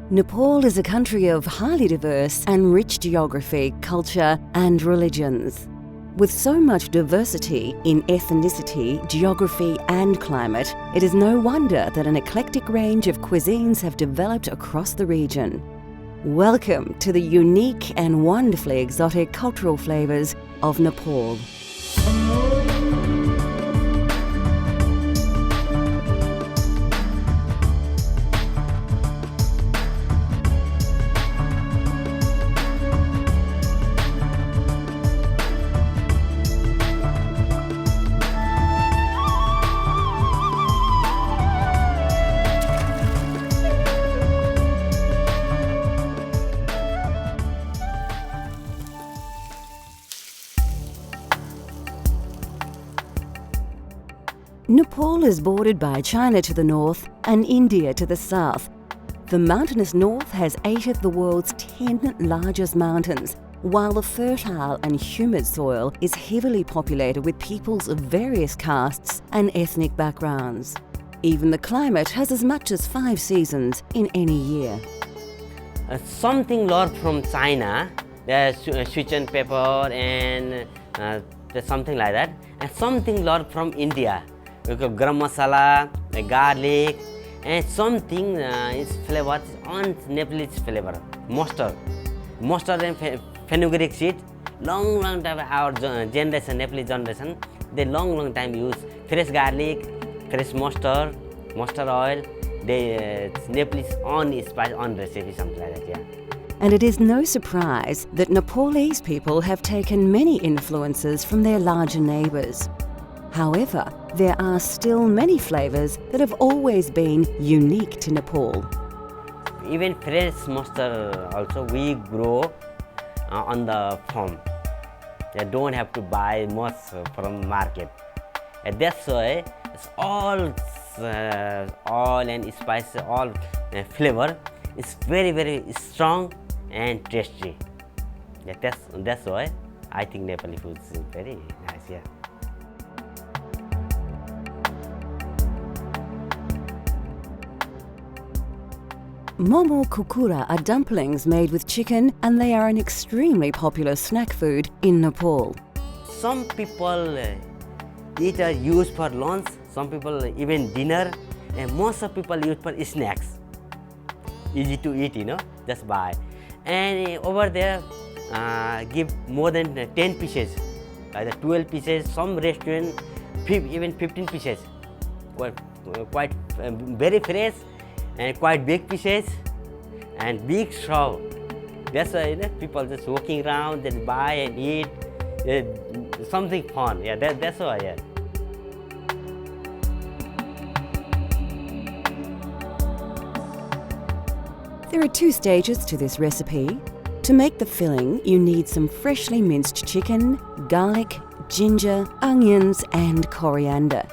Nepal is a country of highly diverse and rich geography, culture, and religions. With so much diversity in ethnicity, geography, and climate, it is no wonder that an eclectic range of cuisines have developed across the region. Welcome to the unique and wonderfully exotic cultural flavours of Nepal. Nepal is bordered by China to the north and India to the south. The mountainous north has 8 of the world's 10 largest mountains, while the fertile and humid soil is heavily populated with peoples of various castes and ethnic backgrounds. Even the climate has as much as 5 seasons in any year. Something lot from China, there's Sichuan pepper and there's something like that, and something lot from India. We got garam masala, garlic, and something is flavored on Nepalese flavor. Mustard and fenugreek seed. Long time our generation, Nepalese generation, they long time use fresh garlic, fresh mustard oil. They Nepalese on spice on recipe, something like that. Yeah. And it is no surprise that Nepalese people have taken many influences from their larger neighbours. However, there are still many flavours that have always been unique to Nepal. Even fresh mustard also we grow on the farm. You don't have to buy much from market. And that's why it's all oil and spice, all flavor is very strong and tasty. Yeah, that's why I think Nepali food is very nice. Yeah. Momo kukura are dumplings made with chicken, and they are an extremely popular snack food in Nepal. Some people eat or use for lunch, some people even dinner, and most of people use for snacks. Easy to eat, just buy. And over there, give more than 10 pieces, either 12 pieces, some restaurant, even 15 pieces. Quite very fresh and quite big pieces and big straw. That's why people just walking around, they buy and eat. Something fun. Yeah, that's why. Yeah. There are 2 stages to this recipe. To make the filling, you need some freshly minced chicken, garlic, ginger, onions, and coriander.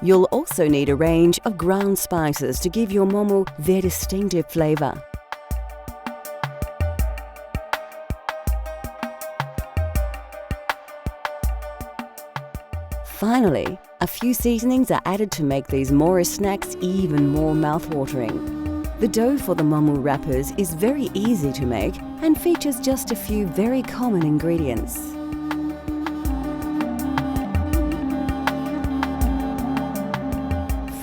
You'll also need a range of ground spices to give your momo their distinctive flavour. Finally, a few seasonings are added to make these Morris snacks even more mouth-watering. The dough for the momo wrappers is very easy to make and features just a few very common ingredients.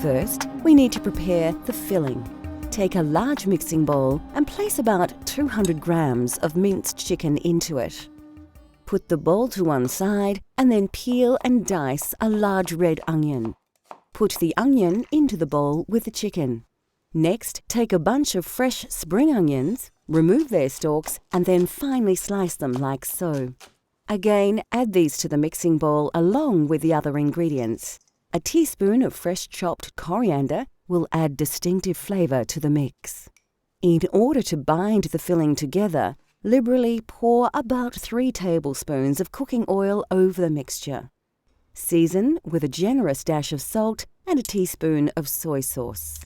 First, we need to prepare the filling. Take a large mixing bowl and place about 200 grams of minced chicken into it. Put the bowl to one side and then peel and dice a large red onion. Put the onion into the bowl with the chicken. Next, take a bunch of fresh spring onions, remove their stalks, and then finely slice them like so. Again, add these to the mixing bowl along with the other ingredients. A teaspoon of fresh chopped coriander will add distinctive flavour to the mix. In order to bind the filling together, liberally pour about 3 tablespoons of cooking oil over the mixture. Season with a generous dash of salt and a teaspoon of soy sauce.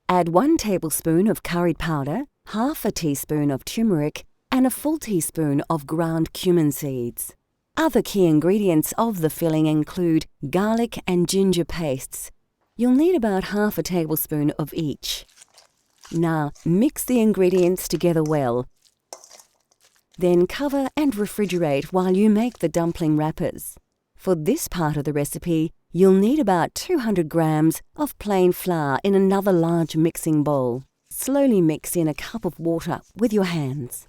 Add 1 tablespoon of curry powder, half a teaspoon of turmeric, and a full teaspoon of ground cumin seeds. Other key ingredients of the filling include garlic and ginger pastes. You'll need about half a tablespoon of each. Now, mix the ingredients together well. Then cover and refrigerate while you make the dumpling wrappers. For this part of the recipe, you'll need about 200 grams of plain flour in another large mixing bowl. Slowly mix in a cup of water with your hands.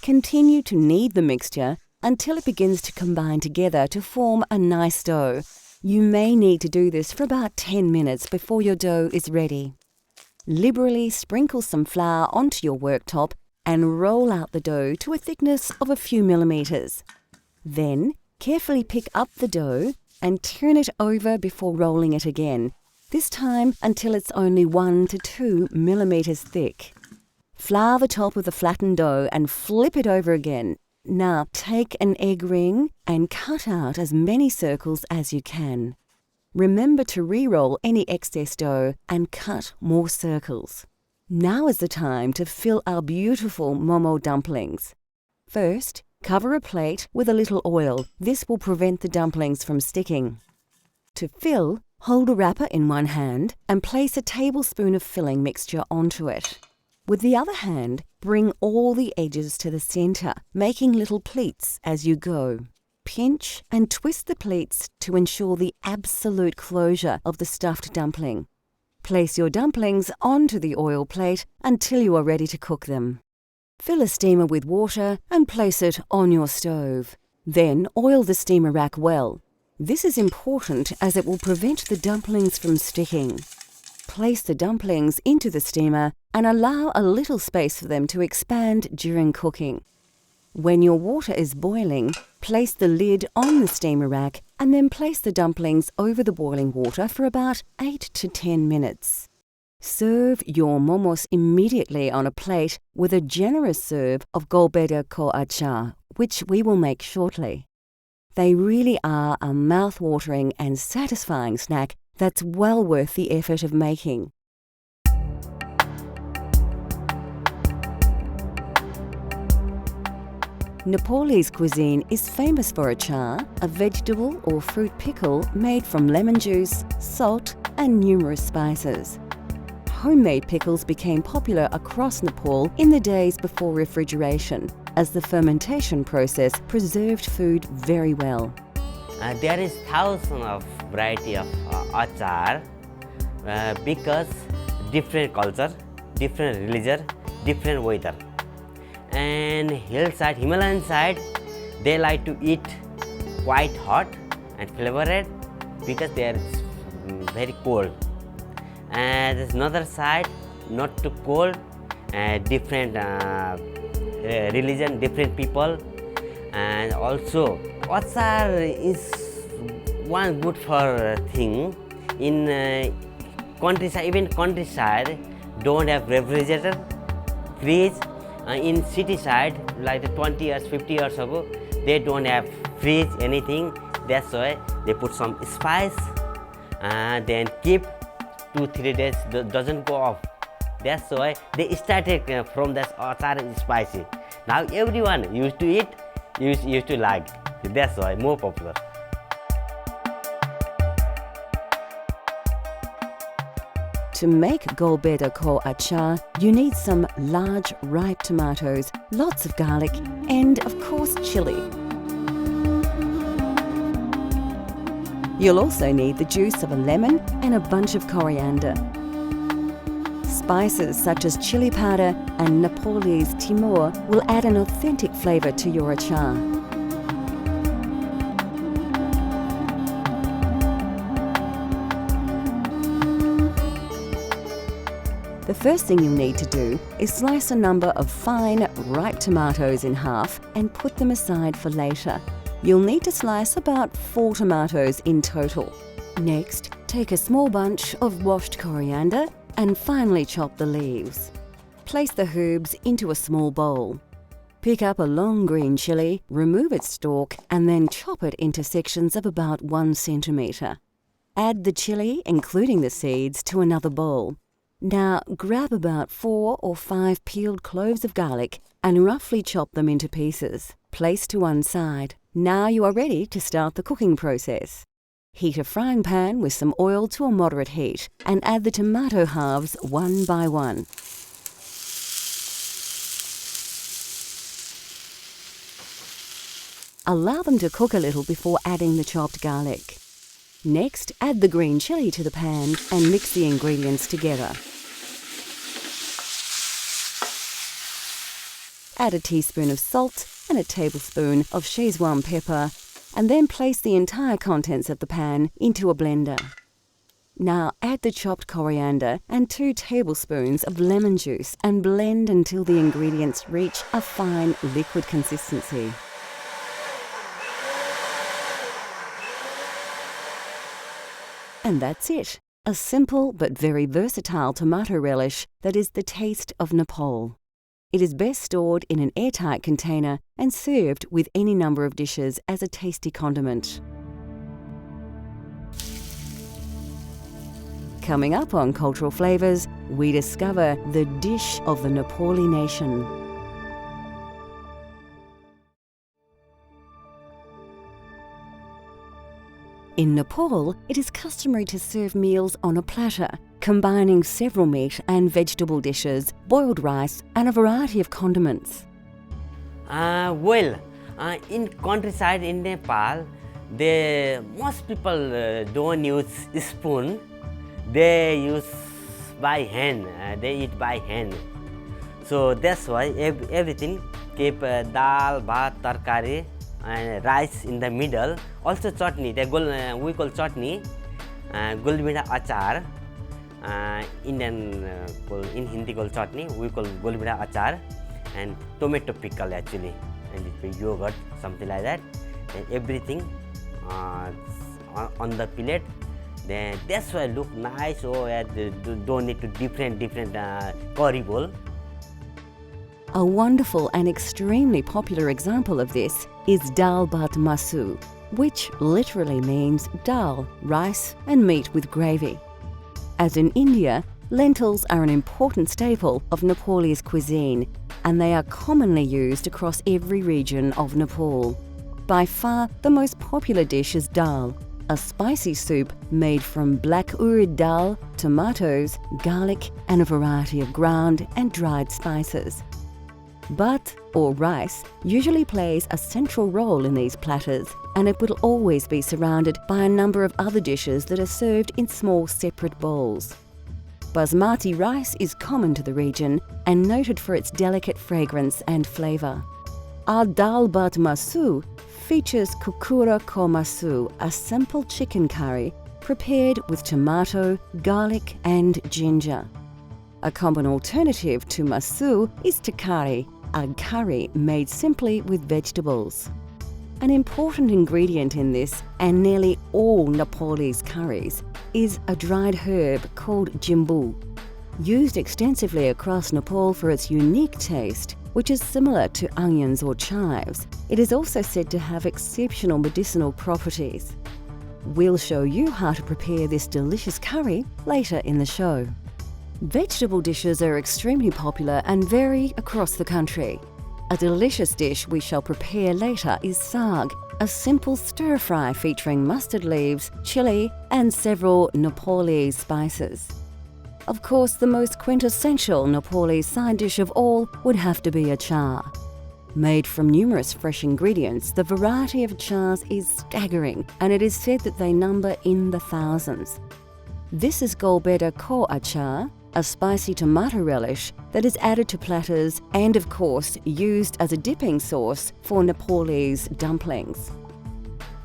Continue to knead the mixture until it begins to combine together to form a nice dough. You may need to do this for about 10 minutes before your dough is ready. Liberally sprinkle some flour onto your worktop and roll out the dough to a thickness of a few millimeters. Then, carefully pick up the dough and turn it over before rolling it again, this time until it's only 1 to 2 millimeters thick. Flour the top of the flattened dough and flip it over again. Now take an egg ring and cut out as many circles as you can. Remember to re-roll any excess dough and cut more circles. Now is the time to fill our beautiful momo dumplings. First, cover a plate with a little oil. This will prevent the dumplings from sticking. To fill, hold a wrapper in one hand and place a tablespoon of filling mixture onto it. With the other hand, bring all the edges to the center, making little pleats as you go. Pinch and twist the pleats to ensure the absolute closure of the stuffed dumpling. Place your dumplings onto the oil plate until you are ready to cook them. Fill a steamer with water and place it on your stove. Then oil the steamer rack well. This is important as it will prevent the dumplings from sticking. Place the dumplings into the steamer and allow a little space for them to expand during cooking. When your water is boiling, place the lid on the steamer rack and then place the dumplings over the boiling water for about 8 to 10 minutes. Serve your momos immediately on a plate with a generous serve of golbeda ko achar, which we will make shortly. They really are a mouth-watering and satisfying snack that's well worth the effort of making. Nepalese cuisine is famous for achar, a vegetable or fruit pickle made from lemon juice, salt, and numerous spices. Homemade pickles became popular across Nepal in the days before refrigeration, as the fermentation process preserved food very well. There is thousands of variety of achar because different culture, different religion, different weather. And hillside, Himalayan side, they like to eat quite hot and flavored because they are very cold. And there's another side, not too cold, different religion, different people. And also, achar is one good for thing. In countryside, even countryside, don't have refrigerator, fridge. In city side, like 20 years, 50 years ago, they don't have fridge, anything. That's why they put some spice and then keep 2-3 days, doesn't go off. That's why they started from that achar is spicy. Now everyone used to eat, used to like. That's why more popular. To make golbeda ko achar, you need some large ripe tomatoes, lots of garlic, and of course chili. You'll also need the juice of a lemon and a bunch of coriander. Spices such as chili powder and Nepalese timur will add an authentic flavour to your achar. The first thing you'll need to do is slice a number of fine, ripe tomatoes in half and put them aside for later. You'll need to slice about 4 tomatoes in total. Next, take a small bunch of washed coriander and finely chop the leaves. Place the herbs into a small bowl. Pick up a long green chili, remove its stalk, and then chop it into sections of about 1 centimetre. Add the chili, including the seeds, to another bowl. Now grab about 4 or 5 peeled cloves of garlic and roughly chop them into pieces. Place to one side. Now you are ready to start the cooking process. Heat a frying pan with some oil to a moderate heat and add the tomato halves one by one. Allow them to cook a little before adding the chopped garlic. Next, add the green chili to the pan and mix the ingredients together. Add a teaspoon of salt and a tablespoon of Szechuan pepper, and then place the entire contents of the pan into a blender. Now add the chopped coriander and 2 tablespoons of lemon juice and blend until the ingredients reach a fine liquid consistency. And that's it, a simple but very versatile tomato relish that is the taste of Nepal. It is best stored in an airtight container and served with any number of dishes as a tasty condiment. Coming up on Cultural Flavours, we discover the dish of the Nepali nation. In Nepal, it is customary to serve meals on a platter, combining several meat and vegetable dishes, boiled rice, and a variety of condiments. In countryside in Nepal, most people don't use spoon. They use by hand. They eat by hand. So that's why everything keep dal, bhat, tarkari, and rice in the middle. Also chutney. We call chutney, gulbida achar. Indian in Hindi call chutney. We call gulbida achar, and tomato pickle actually, and it's yogurt, something like that. And everything on the plate. Then that's why look nice. Don't need to different curry bowl. A wonderful and extremely popular example of this is dal bhat masu, which literally means dal, rice and meat with gravy. As in India, lentils are an important staple of Nepalese cuisine, and they are commonly used across every region of Nepal. By far, the most popular dish is dal, a spicy soup made from black urad dal, tomatoes, garlic and a variety of ground and dried spices. Bhat, or rice, usually plays a central role in these platters, and it will always be surrounded by a number of other dishes that are served in small separate bowls. Basmati rice is common to the region and noted for its delicate fragrance and flavour. Our dal bhat masu features kukura ko masu, a simple chicken curry prepared with tomato, garlic and ginger. A common alternative to masu is takari, a curry made simply with vegetables. An important ingredient in this, and nearly all Nepalese curries, is a dried herb called jimbu. Used extensively across Nepal for its unique taste, which is similar to onions or chives, it is also said to have exceptional medicinal properties. We'll show you how to prepare this delicious curry later in the show. Vegetable dishes are extremely popular and vary across the country. A delicious dish we shall prepare later is saag, a simple stir-fry featuring mustard leaves, chili and several Nepalese spices. Of course, the most quintessential Nepalese side dish of all would have to be achar. Made from numerous fresh ingredients, the variety of achars is staggering, and it is said that they number in the thousands. This is Golbeda ko achar, a spicy tomato relish that is added to platters and, of course, used as a dipping sauce for Nepalese dumplings.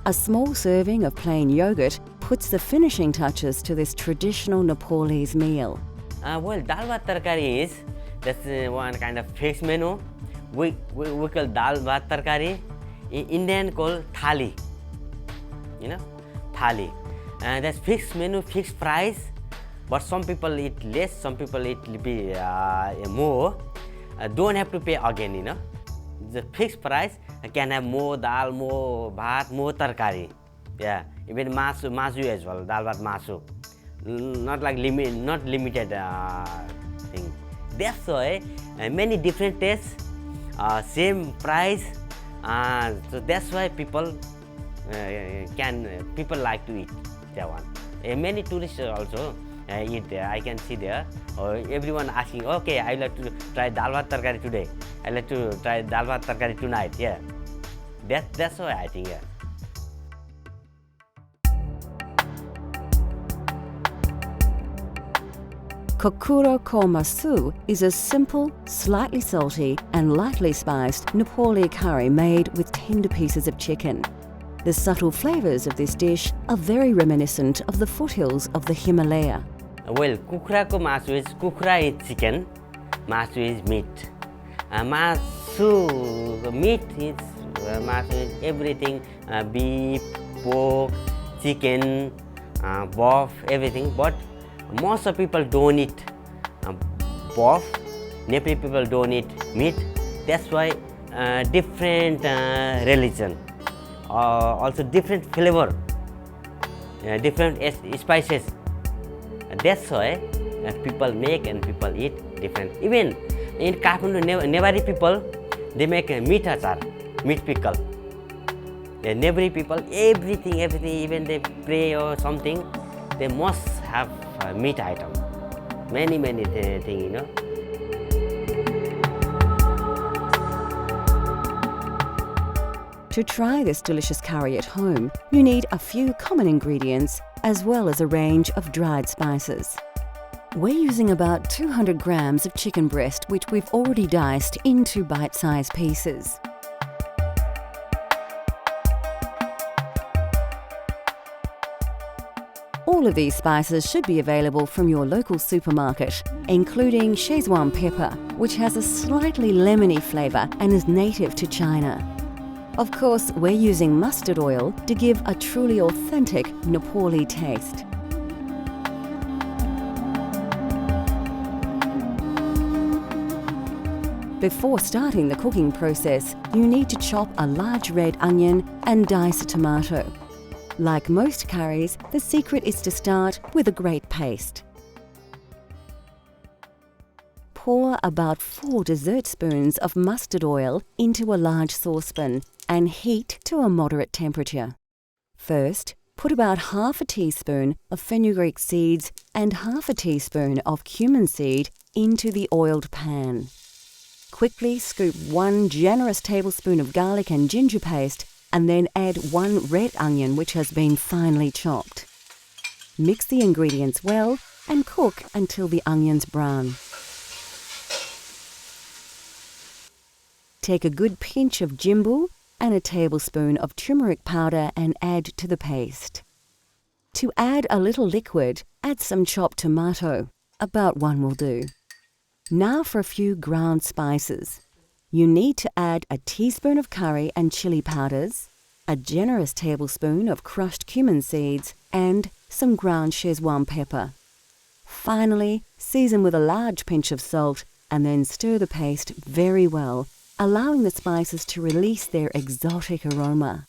A small serving of plain yogurt puts the finishing touches to this traditional Nepalese meal. Dal bhat tarkari is that's one kind of fixed menu. We call dal bhat tarkari. In Indian call thali. Thali. That's fixed menu, fixed price. But some people eat less, some people eat more. Don't have to pay again, The fixed price can have more dal, more bhat, more tarkari. Yeah, even masu as well, dal bhat masu. Not limited thing. That's why many different tastes, same price, So that's why people people like to eat that one. Many tourists also eat there. I can see there. Everyone asking, okay, I like to try dal bhat tarkari today. I like to try dal bhat tarkari tonight. Yeah, that's why I think. Yeah. Kokuro Komasu is a simple, slightly salty and lightly spiced Nepali curry made with tender pieces of chicken. The subtle flavours of this dish are very reminiscent of the foothills of the Himalaya. Well, kukrako masu is kukra is chicken, masu is meat. Meat is masu is everything, beef, pork, chicken, beef, everything. But most of people don't eat beef. Nepali people don't eat meat. That's why different religion, also different flavor, different spices. That's why people make and people eat different. Even in Kathmandu, Nepali people, they make meat achar, meat pickle. Nepali people, everything, even they pray or something, they must have meat item. Many things, you know. To try this delicious curry at home, you need a few common ingredients as well as a range of dried spices. We're using about 200 grams of chicken breast, which we've already diced into bite-sized pieces. All of these spices should be available from your local supermarket, including Szechuan pepper, which has a slightly lemony flavour and is native to China. Of course, we're using mustard oil to give a truly authentic Nepali taste. Before starting the cooking process, you need to chop a large red onion and dice a tomato. Like most curries, the secret is to start with a great paste. Pour about 4 dessert spoons of mustard oil into a large saucepan and heat to a moderate temperature. First, put about half a teaspoon of fenugreek seeds and half a teaspoon of cumin seed into the oiled pan. Quickly scoop 1 generous tablespoon of garlic and ginger paste and then add 1 red onion which has been finely chopped. Mix the ingredients well and cook until the onions brown. Take a good pinch of jimbu and a tablespoon of turmeric powder and add to the paste. To add a little liquid, add some chopped tomato. About 1 will do. Now for a few ground spices. You need to add a teaspoon of curry and chili powders, a generous tablespoon of crushed cumin seeds, and some ground Szechuan pepper. Finally, season with a large pinch of salt and then stir the paste very well, allowing the spices to release their exotic aroma.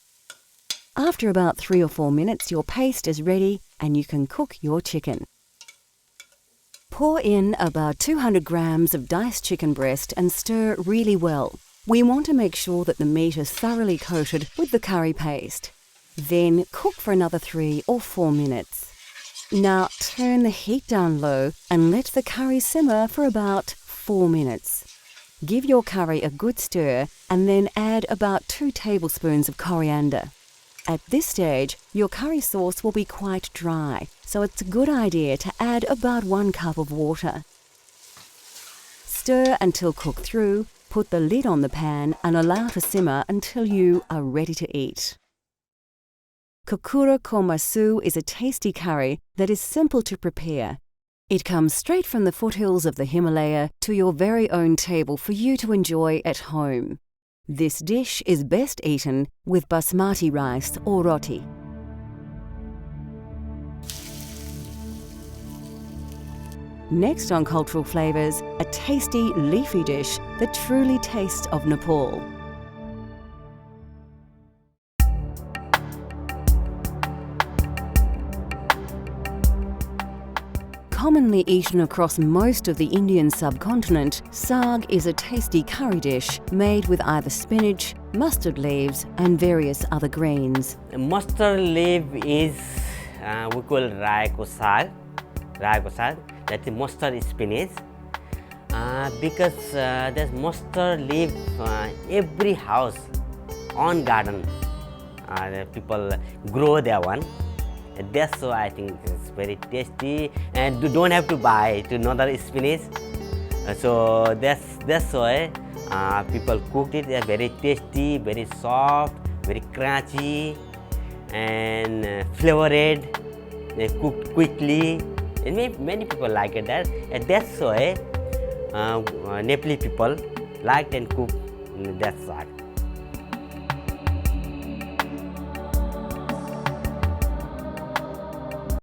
After about 3 or 4 minutes, your paste is ready and you can cook your chicken. Pour in about 200 grams of diced chicken breast and stir really well. We want to make sure that the meat is thoroughly coated with the curry paste. Then cook for another 3 or 4 minutes. Now turn the heat down low and let the curry simmer for about 4 minutes. Give your curry a good stir and then add about 2 tablespoons of coriander. At this stage, your curry sauce will be quite dry, so it's a good idea to add about 1 cup of water. Stir until cooked through, put the lid on the pan and allow to simmer until you are ready to eat. Kokuro Komasu is a tasty curry that is simple to prepare. It comes straight from the foothills of the Himalaya to your very own table for you to enjoy at home. This dish is best eaten with basmati rice or roti. Next on Cultural Flavours, a tasty leafy dish that truly tastes of Nepal. Commonly eaten across most of the Indian subcontinent, saag is a tasty curry dish made with either spinach, mustard leaves and various other greens. Mustard leaf is we call rai ko saag. That's mustard spinach. Because there's mustard leaf every house on garden. The people grow that one. That's why I think it's very tasty, and you don't have to buy to another spinach. So that's why people cooked it. They're very tasty, very soft, very crunchy, and flavored. They cooked quickly, and many people like it. And that's why Nepali people liked and cooked that saag.